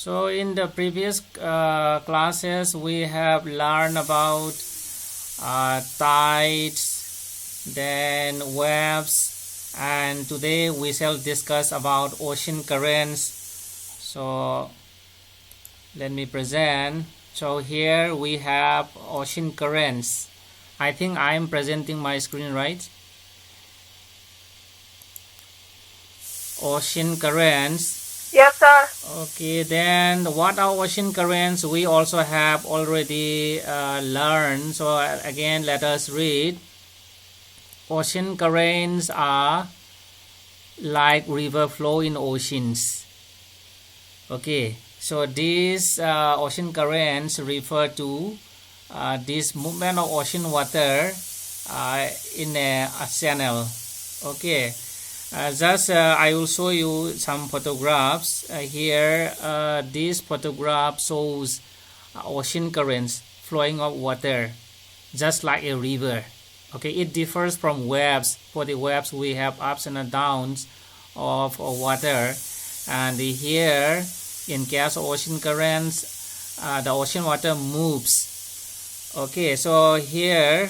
So in the previous classes we have learned about tides, then waves, and today we shall discuss about ocean currents. So let me present. So here we have ocean currents. I think I am presenting my screen right. Ocean currents. Yes, sir. Okay, then what are ocean currents? We also have already learned. So again, let us read. Ocean currents are like river flow in oceans. Okay, so these ocean currents refer to this movement of ocean water in a channel. Okay. I will show you some photographs. Here this photograph shows ocean currents flowing of water just like a river. Okay, it differs from waves. For the waves we have ups and downs of water, and here in case of ocean currents the ocean water moves. Okay, so here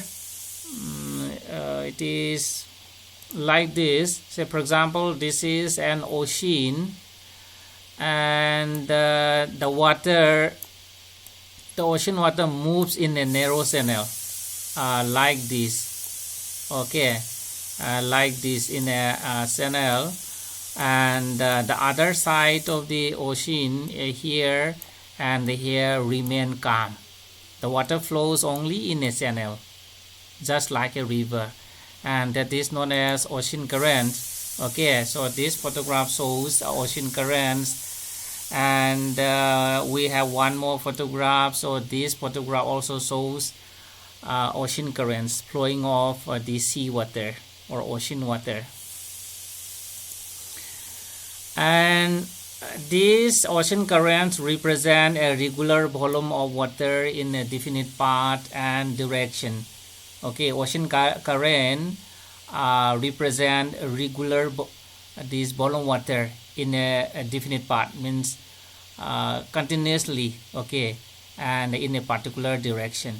it is like this. Say for example, this is an ocean, and the ocean water moves in a narrow channel like this. Okay, like this in a channel, and the other side of the ocean here and here remain calm. The water flows only in a channel just like a river, and that is known as ocean current. Okay, so this photograph shows ocean currents, and we have one more photograph. So this photograph also shows ocean currents flowing off the sea water or ocean water. And these ocean currents represent a regular volume of water in a definite path and direction. Okay, ocean current represent a regular this volume water in a definite path, means continuously, okay, and in a particular direction.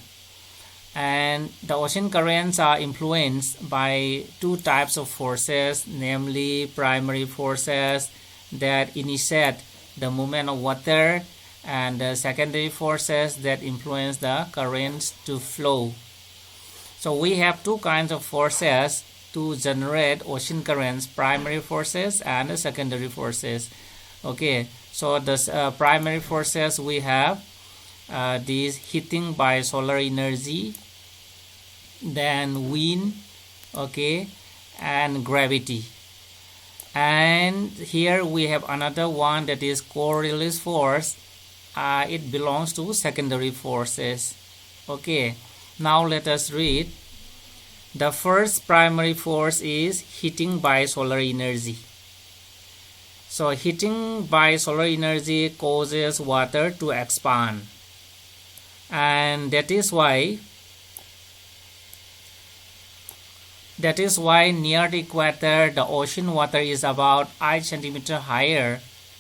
And the ocean currents are influenced by two types of forces, namely primary forces that initiate the movement of water, and the secondary forces that influence the currents to flow. So we have two kinds of forces to generate ocean currents: primary forces and secondary forces. Okay, so the primary forces we have these heating by solar energy, then wind, okay, and gravity. And here we have another one, that is Cordless Force. It belongs to secondary forces. Okay, now let us read. The first primary force is heating by solar energy. So heating by solar energy causes water to expand, and that is why near the equator the ocean water is about 8 cm higher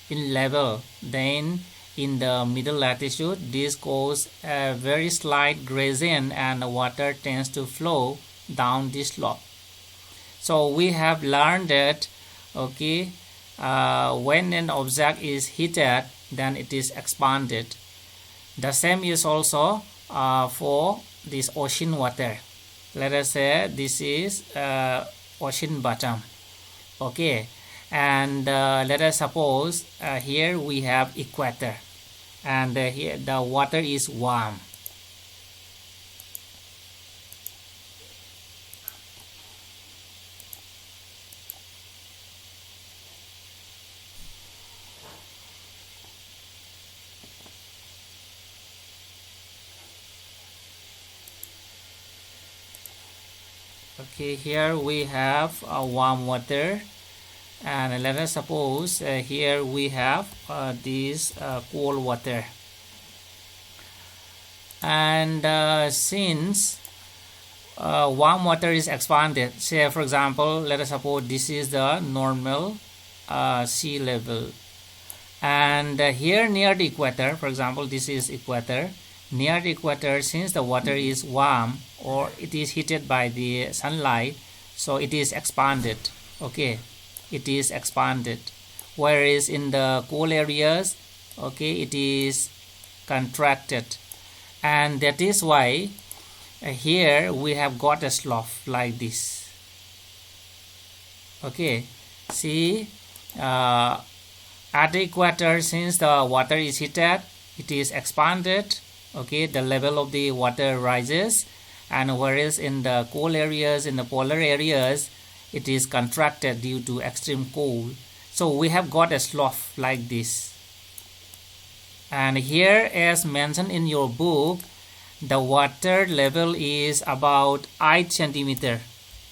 in level than in the middle latitude. This causes a very slight gradient, and the water tends to flow down this slope. So we have learned that, okay, when an object is heated, then it is expanded. The same is also for this ocean water. Let us say this is ocean bottom. Okay, and let us suppose here we have equator, and here the water is warm. Okay, here we have warm water, and let us suppose here we have this cold water. And since warm water is expanded, say for example, let us suppose this is the normal sea level, And here near the equator, for example, this is equator. Near the equator, since the water is warm or it is heated by the sunlight, so it is expanded. Okay, it is expanded. Whereas in the cold areas, okay, it is contracted. And that is why here we have got a slope like this. Okay, see, at the equator, since the water is heated, it is expanded. Okay, the level of the water rises, and whereas in the cold areas, in the polar areas, it is contracted due to extreme cold. So we have got a slope like this. And here, as mentioned in your book, the water level is about 8 centimeter,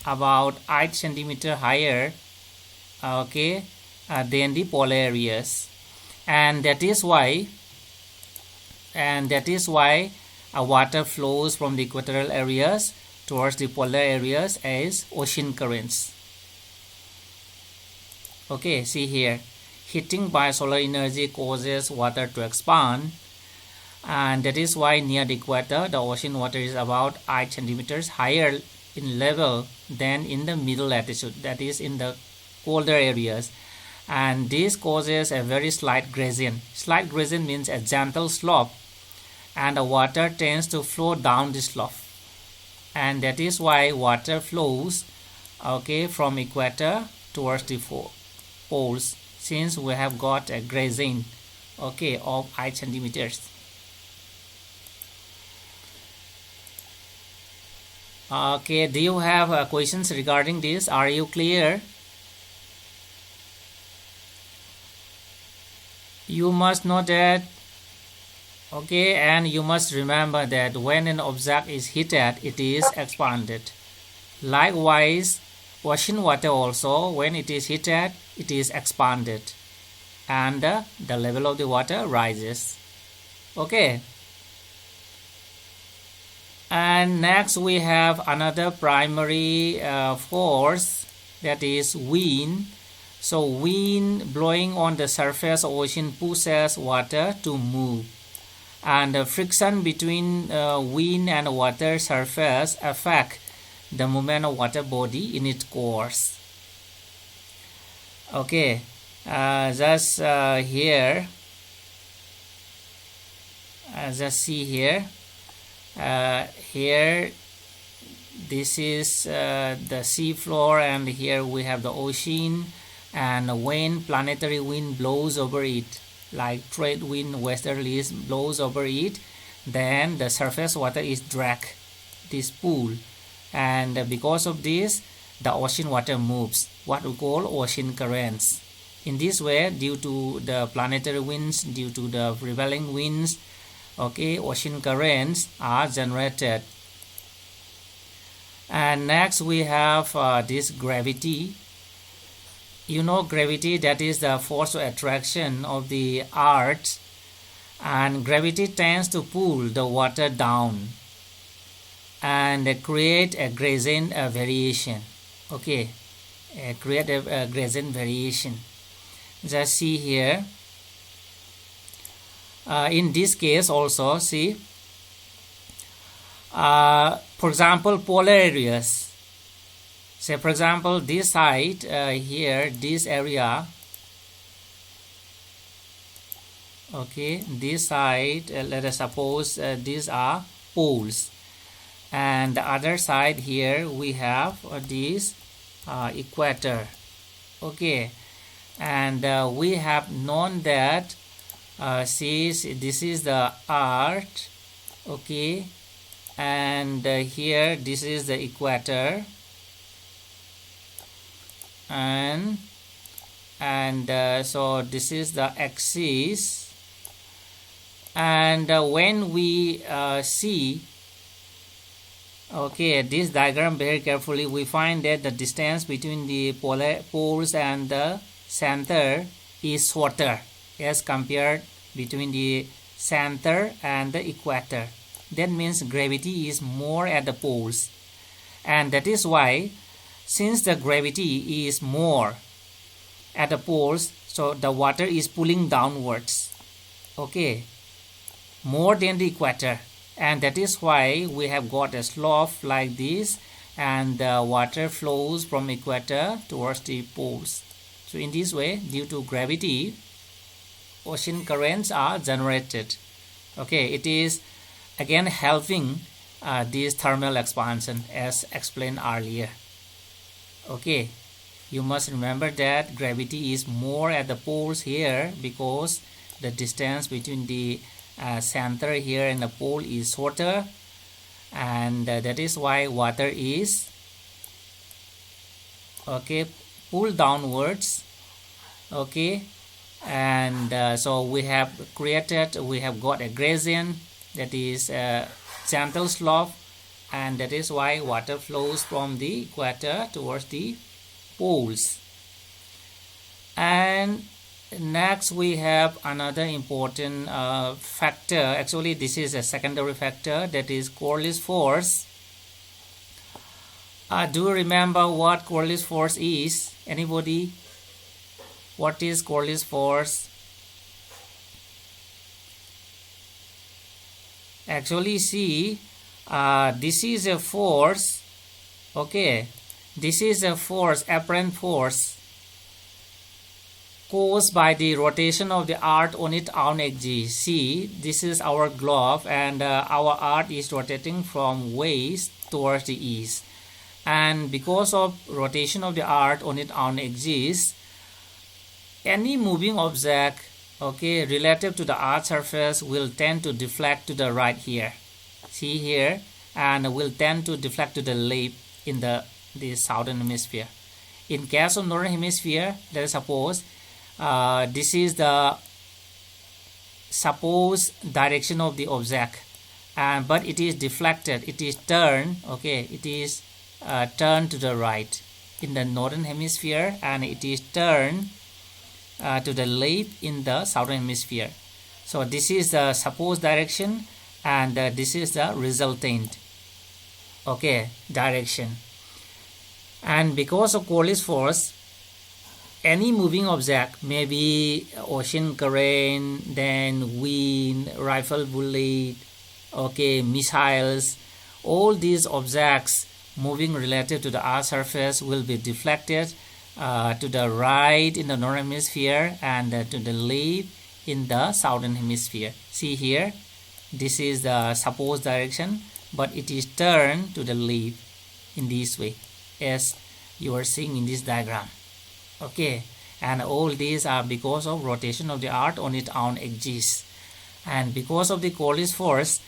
about 8 centimeter higher, okay, than the polar areas. And that is why water flows from the equatorial areas towards the polar areas as ocean currents. Okay, see here, heating by solar energy causes water to expand, and that is why near the equator the ocean water is about 8 centimeters higher in level than in the middle latitude, that is in the colder areas. And this causes a very slight gradient. Slight gradient means a gentle slope, and the water tends to flow down the slope, and that is why water flows, okay, from equator towards the poles, since we have got a gradient, okay, of 8 centimeters. Okay, do you have questions regarding this? Are you clear? You must know that, okay, and you must remember that when an object is heated, it is expanded. Likewise, ocean water also, when it is heated, it is expanded, and the level of the water rises. Okay. And next we have another primary force, that is wind. So wind blowing on the surface of ocean pushes water to move, and the friction between wind and water surface affect the movement of water body in its course. Okay, just here, just see here. Here this is the sea floor, and here we have the ocean, and when planetary wind blows over it, like trade wind, westerlies blows over it, then the surface water is dragged this pool, and because of this the ocean water moves, what we call ocean currents. In this way, due to the planetary winds, due to the prevailing winds, okay, ocean currents are generated. And next we have this gravity. You know gravity, that is the force of attraction of the earth, and gravity tends to pull the water down and create a gradient variation. Okay, create a gradient variation. Just see here. In this case also, see, for example, polar areas. Say for example this side here, this area, okay, this side, let us suppose these are poles, and the other side here we have this equator. Okay, and we have known that see, this is the earth, okay, and here this is the equator, and so this is the axis. And when we see, okay, this diagram very carefully, we find that the distance between the poles and the center is shorter as compared between the center and the equator. That means gravity is more at the poles, and that is why, since the gravity is more at the poles, So the water is pulling downwards, okay, more than the equator, and that is why we have got a slope like this, and the water flows from equator towards the poles. So in this way, due to gravity, ocean currents are generated. Okay, it is again helping this thermal expansion as explained earlier. Okay, you must remember that gravity is more at the poles here because the distance between the center here and the pole is shorter, and that is why water is okay pulled downwards. Okay, and so we have got a gradient, that is a gentle slope, and that is why water flows from the equator towards the poles. And next we have another important factor. Actually this is a secondary factor, that is Cordless Force. Do you remember what Cordless Force is? Anybody? What is Cordless Force? Actually see, this is a force. Okay, this is a force, apparent force, caused by the rotation of the earth on its own axis. See, this is our globe, and our earth is rotating from west towards the east, and because of rotation of the earth on its own axis, any moving object, okay, relative to the earth's surface will tend to deflect to the right here. See here, and will tend to deflect to the left in the southern hemisphere. In case of northern hemisphere, let us suppose this is the supposed direction of the object, but it is deflected, it is turned, okay, it is turned to the right in the northern hemisphere, and it is turned to the left in the southern hemisphere. So this is the supposed direction, and this is the resultant, okay, direction. And because of Cordless Force, any moving object, maybe ocean current, then wind, rifle bullet, okay, missiles, all these objects moving relative to the earth's surface will be deflected to the right in the northern hemisphere, and to the left in the southern hemisphere. See here, this is the supposed direction, but it is turned to the left in this way, as you are seeing in this diagram. Okay, and all these are because of rotation of the earth on its own axis. And because of the Cordless Force,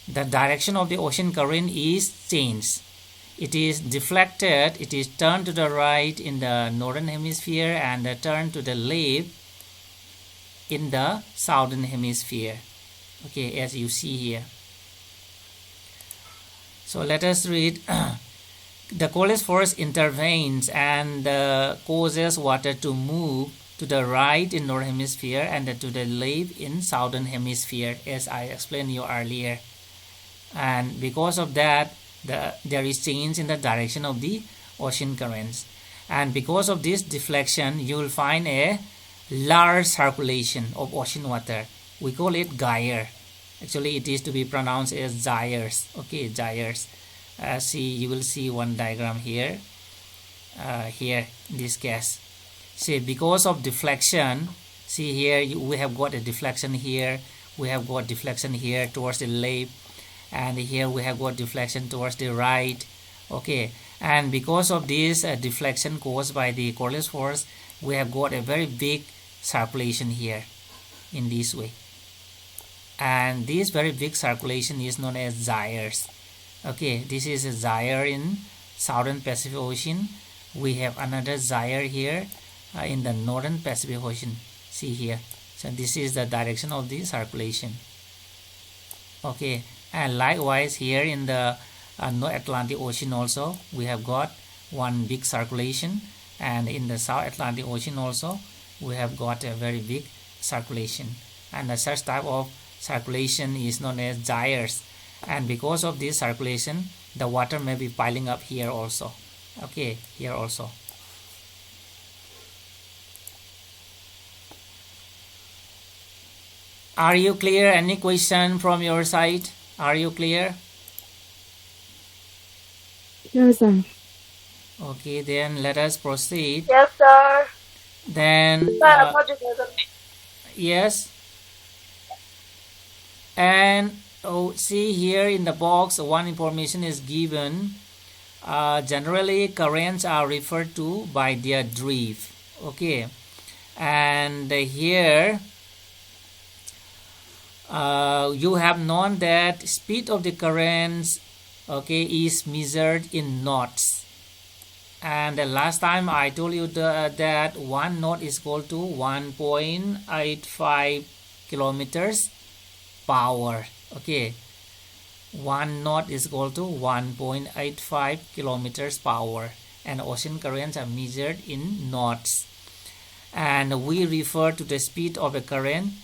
the direction of the ocean current is changed. It is deflected, it is turned to the right in the northern hemisphere, and turned to the left in the southern hemisphere. Okay, as you see here. So let us read. The Cordless Force intervenes and causes water to move to the right in northern hemisphere and to the left in southern hemisphere, as I explained you earlier. And because of that, there is change in the direction of the ocean currents, and because of this deflection, you will find a large circulation of ocean water. We call it gyre. Actually it is to be pronounced as gyres. Okay, gyres. See, you will see one diagram here, here in this case. See, because of deflection, see here we have got a deflection here, we have got deflection here towards the left, and here we have got deflection towards the right. Okay, and because of this deflection caused by the Cordless Force, we have got a very big circulation here in this way, and this very big circulation is known as gyres. Okay, this is a gyre in southern Pacific Ocean. We have another gyre here in the northern Pacific Ocean. See here, so this is the direction of the circulation. Okay, and likewise here in the North Atlantic Ocean also we have got one big circulation, and in the South Atlantic Ocean also we have got a very big circulation, and such type of circulation is known as gyres. And because of this circulation, the water may be piling up here also. Okay, here also. Are you clear? Any question from your side? Are you clear? Yes, sir. Okay, then let us proceed. Yes, sir. Then, yes. And see here in the box, one information is given. Generally, currents are referred to by their drift. Okay, and here you have known that speed of the currents, okay, is measured in knots. And the last time I told you that 1 knot is equal to 1.85 kilometers per hour. Okay, 1 knot is equal to 1.85 kilometers per hour, and ocean currents are measured in knots. And we refer to the speed of a current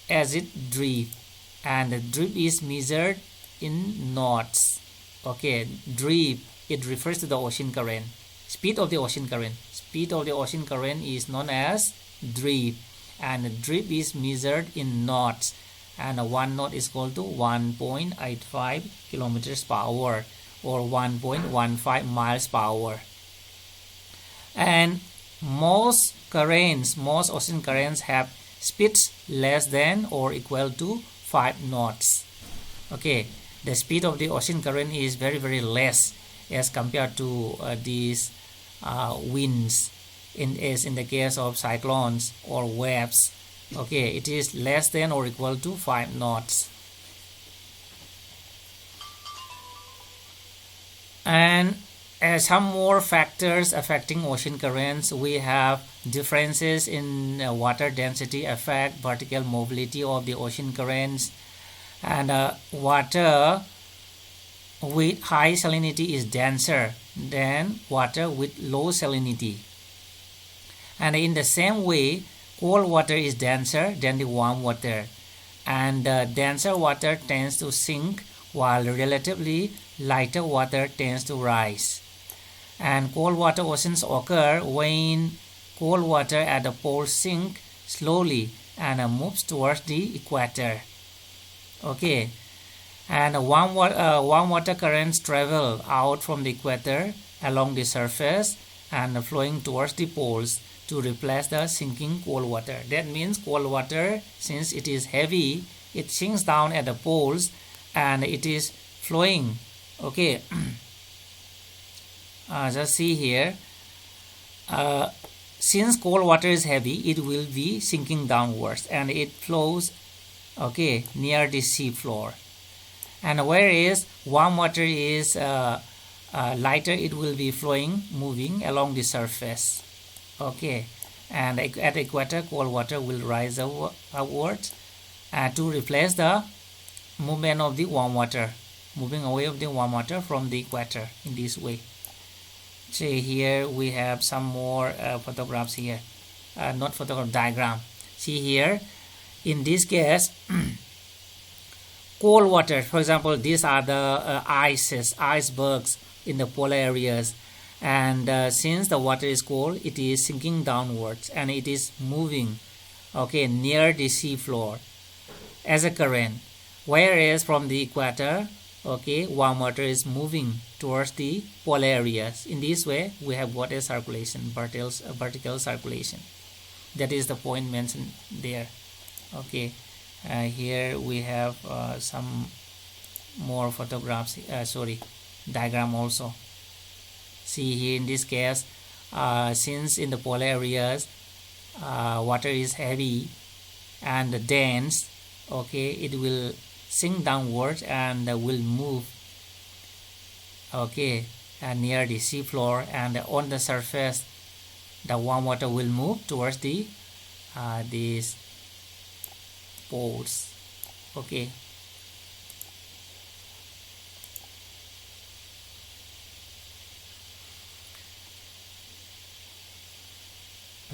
as its drift, and the drift is measured in knots. Okay, drift, it refers to the ocean current. Speed of the ocean current is known as drift, and the drift is measured in knots, and 1 knot is equal to 1.85 kilometers per hour or 1.15 miles per hour. And most ocean currents have speeds less than or equal to 5 knots. Okay, the speed of the ocean current is very, very less as compared to these winds, as in the case of cyclones or waves. Okay, it is less than or equal to 5 knots. And some more factors affecting ocean currents, we have differences in water density affect vertical mobility of the ocean currents, and water with high salinity is denser than water with low salinity. And in the same way, cold water is denser than the warm water, and denser water tends to sink while relatively lighter water tends to rise. And cold water oceans occur when cold water at the poles sink slowly and moves towards the equator. Okay, and warm water currents travel out from the equator along the surface and flowing towards the poles to replace the sinking cold water. That means cold water, since it is heavy, it sinks down at the poles and it is flowing. Okay, just see here. Since cold water is heavy, it will be sinking downwards and it flows, okay, near the sea floor. And whereas warm water is lighter, it will be flowing, moving along the surface. Okay, and at the equator, cold water will rise upwards to replace the movement of the warm water, moving away of the warm water from the equator in this way. So here we have some more photographs here, not photograph, diagram. See here, in this case, cold water, for example, these are the icebergs in the polar areas, and since the water is cold, it is sinking downwards and it is moving, okay, near the sea floor as a current, whereas from the equator, okay, warm water is moving towards the polar areas. In this way, we have water circulation, vertical circulation. That is the point mentioned there. Okay, here we have some more photographs, diagram also. See here, in this case, since in the polar areas water is heavy and dense, okay, it will sink downwards and will move, okay, near the sea floor, and on the surface the warm water will move towards the these poles. Okay,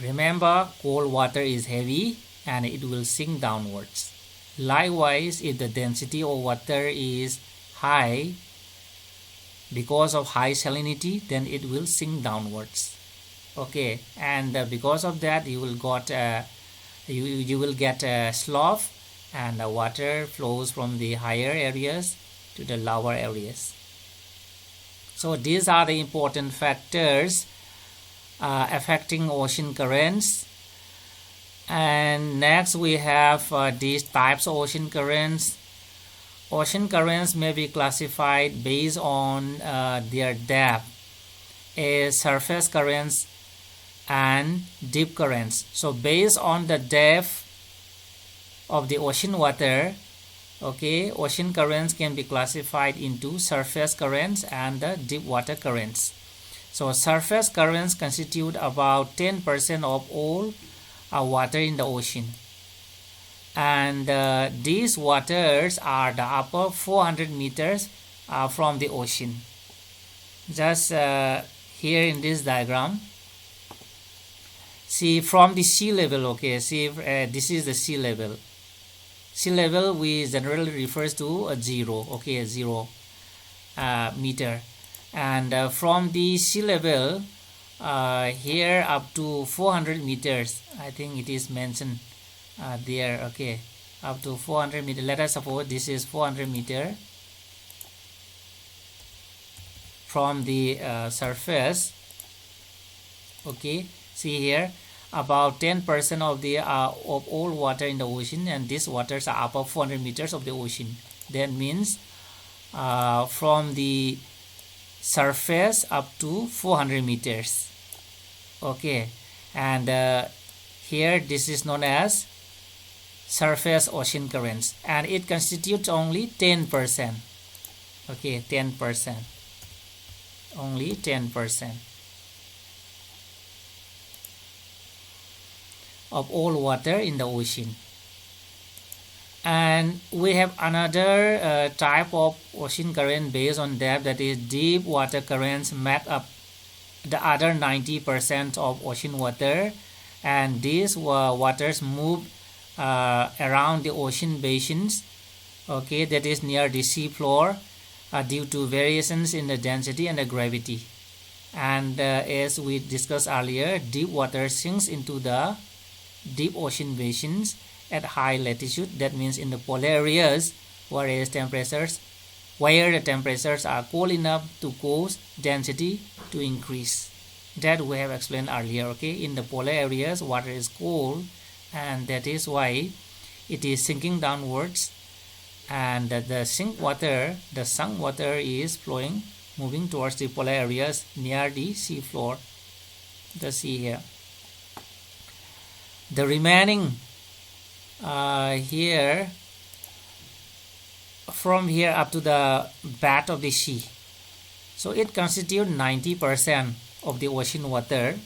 remember, cold water is heavy and it will sink downwards. Likewise, if the density of water is high because of high salinity, then it will sink downwards. Okay, and because of that, you will get a slope, and the water flows from the higher areas to the lower areas. So these are the important factors affecting ocean currents. And next we have these types of ocean currents. Ocean currents may be classified based on their depth as surface currents and deep currents. So based on the depth of the ocean water, okay, ocean currents can be classified into surface currents and the deep water currents. So surface currents constitute about 10% of all water in the ocean, and these waters are the upper 400 meters from the ocean. Just here in this diagram, see from the sea level, okay, see this is the sea level. Sea level we generally refers to a zero, okay, a 0 meter, and from the sea level here up to 400 meters, I think it is mentioned there, okay, up to 400 meters. Let us suppose this is 400 meter from the surface, okay. See here, about 10% of the of all water in the ocean, and these waters are above 400 meters of the ocean. That means from the surface up to 400 meters, okay. And here this is known as surface ocean currents, and it constitutes only 10%, okay, 10%, only 10% of all water in the ocean. And we have another type of ocean current based on depth, that is deep water currents, make up the other 90% of ocean water, and these waters move around the ocean basins, okay, that is near the sea floor due to variations in the density and the gravity. And as we discussed earlier, deep water sinks into the deep ocean basins at high latitude, that means in the polar areas, where the temperatures are cold enough to cause density to increase. That we have explained earlier, okay. In the polar areas, water is cold, and that is why it is sinking downwards, and the sunk water is flowing, moving towards the polar areas near the sea floor, the sea here. The remaining here, from here up to the bed of the sea, so it constitutes 90% of the ocean water,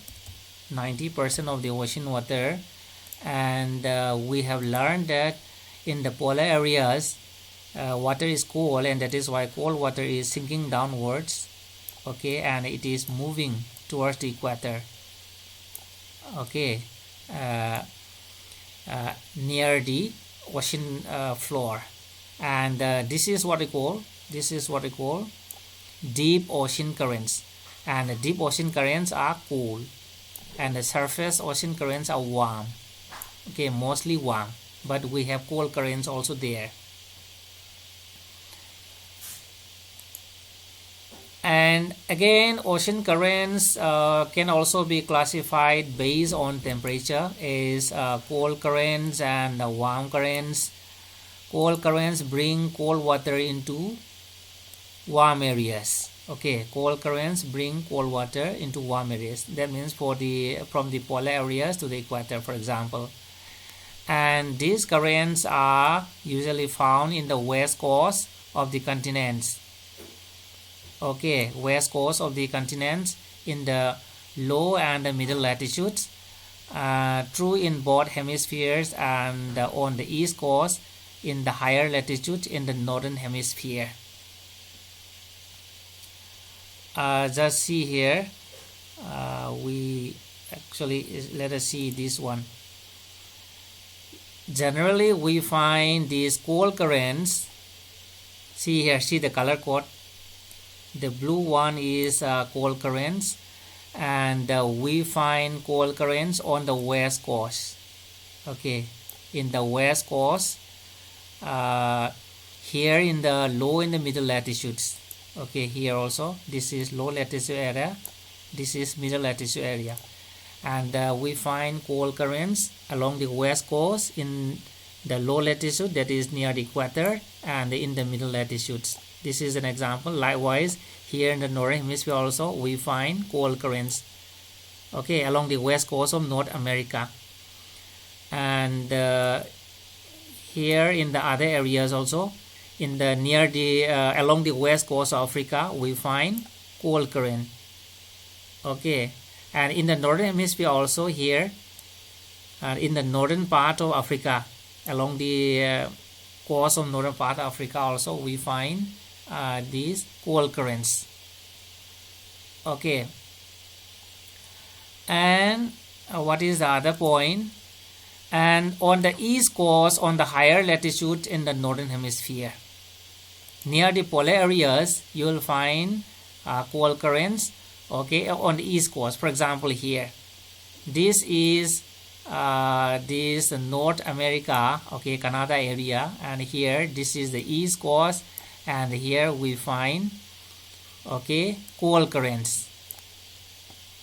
90% of the ocean water. And we have learned that in the polar areas water is cold, and that is why cold water is sinking downwards, okay, and it is moving towards the equator, okay, near the ocean floor. And this is what we call deep ocean currents. And the deep ocean currents are cool, and the surface ocean currents are warm, okay, mostly warm, but we have cold currents also there. And again, ocean currents can also be classified based on temperature as cold currents and warm currents. Cold currents bring cold water into warm areas, okay. Cold currents bring cold water into warm areas. That means from the polar areas to the equator, for example. And these currents are usually found in the west coast of the continents, okay, west coast of the continents, in the low and the middle latitudes, true in both hemispheres, and on the east coast in the higher latitude in the northern hemisphere. Just see here, we actually, let us see this one. Generally we find these cold currents, see here, see the color code. The blue one is cold currents, and we find cold currents on the west coast, okay, in the west coast here in the low and the middle latitudes. Okay, here also this is low latitude area, this is middle latitude area, and we find cold currents along the west coast in the low latitude, that is near the equator, and in the middle latitudes. This is an example. Likewise, here in the northern hemisphere also we find cold currents, okay, along the west coast of North America, and here in the other areas also, in the near the along the west coast of Africa we find cold current, okay, and in the northern hemisphere also, here in the northern part of Africa, along the coast of northern part of Africa also we find these cold currents, okay. And what is the other point? And on the east coast, on the higher latitude in the northern hemisphere, near the polar areas, you will find cold currents, okay, on the east coast. For example, here, this is this North America, okay, Canada area, and here this is the east coast, and here we find, okay, cold currents.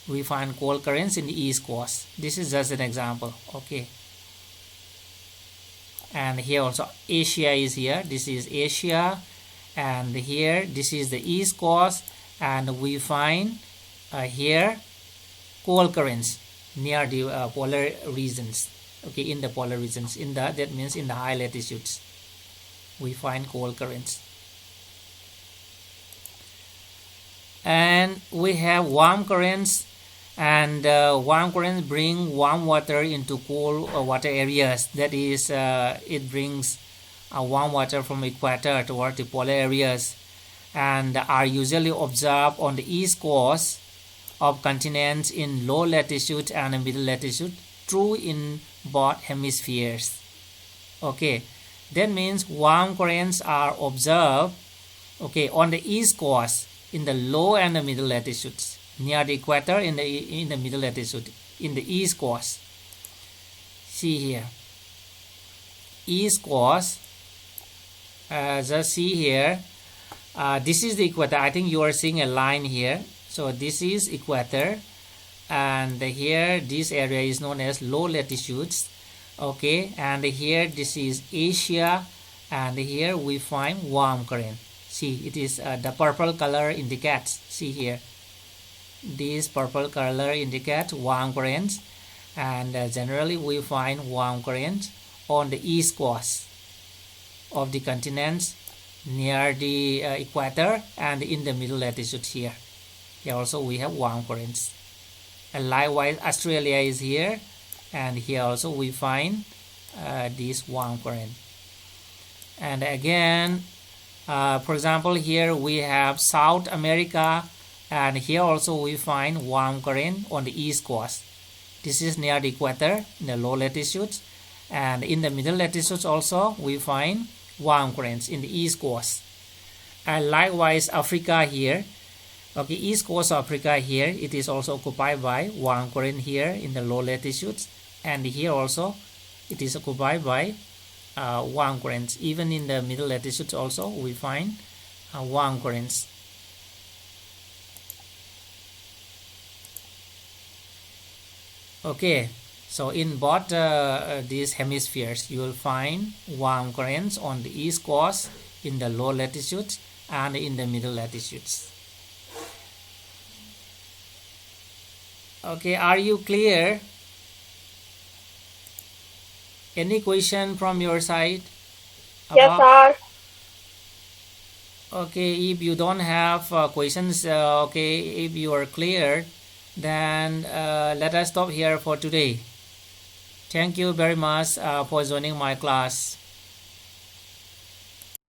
We find cold currents in the east coast. This is just an example, okay. And here also Asia is here. This is Asia, and here this is the east coast, and we find here cold currents near the polar regions, okay, in the polar regions, in the, that means in the high latitudes we find cold currents. And we have warm currents, and warm currents bring warm water into cold water areas, that is it brings warm water from equator toward the polar areas, and are usually observed on the east coast of continents in low latitude and middle latitude, true in both hemispheres, okay. That means warm currents are observed, okay, on the east coast in the low and the middle latitudes, near the equator, in the middle latitude, in the east coast. See here, east coast, just see here, this is the equator. I think you are seeing a line here, so this is equator, and here this area is known as low latitudes, okay, and here this is Asia, and here we find warm current. See, it is the purple color indicates, see here, this purple color indicates warm currents, and generally we find warm currents on the east coast of the continents, near the equator, and in the middle latitude here. Here also we have warm currents. And likewise Australia is here, and here also we find this warm current. And again, for example, here we have South America, and here also we find warm current on the east coast. This is near the equator in the low latitudes, and in the middle latitudes also we find warm currents in the east coast. And likewise Africa here, okay, east coast of Africa here, it is also occupied by warm current here in the low latitudes, and here also it is occupied by warm currents. Even in the middle latitudes also we find warm currents. Okay, so in both these hemispheres you will find warm currents on the east coast, in the low latitudes, and in the middle latitudes. Okay, are you clear? Any question from your side? Yes, sir. Okay, if you don't have questions, okay, if you are clear, then let us stop here for today. Thank you very much for joining my class.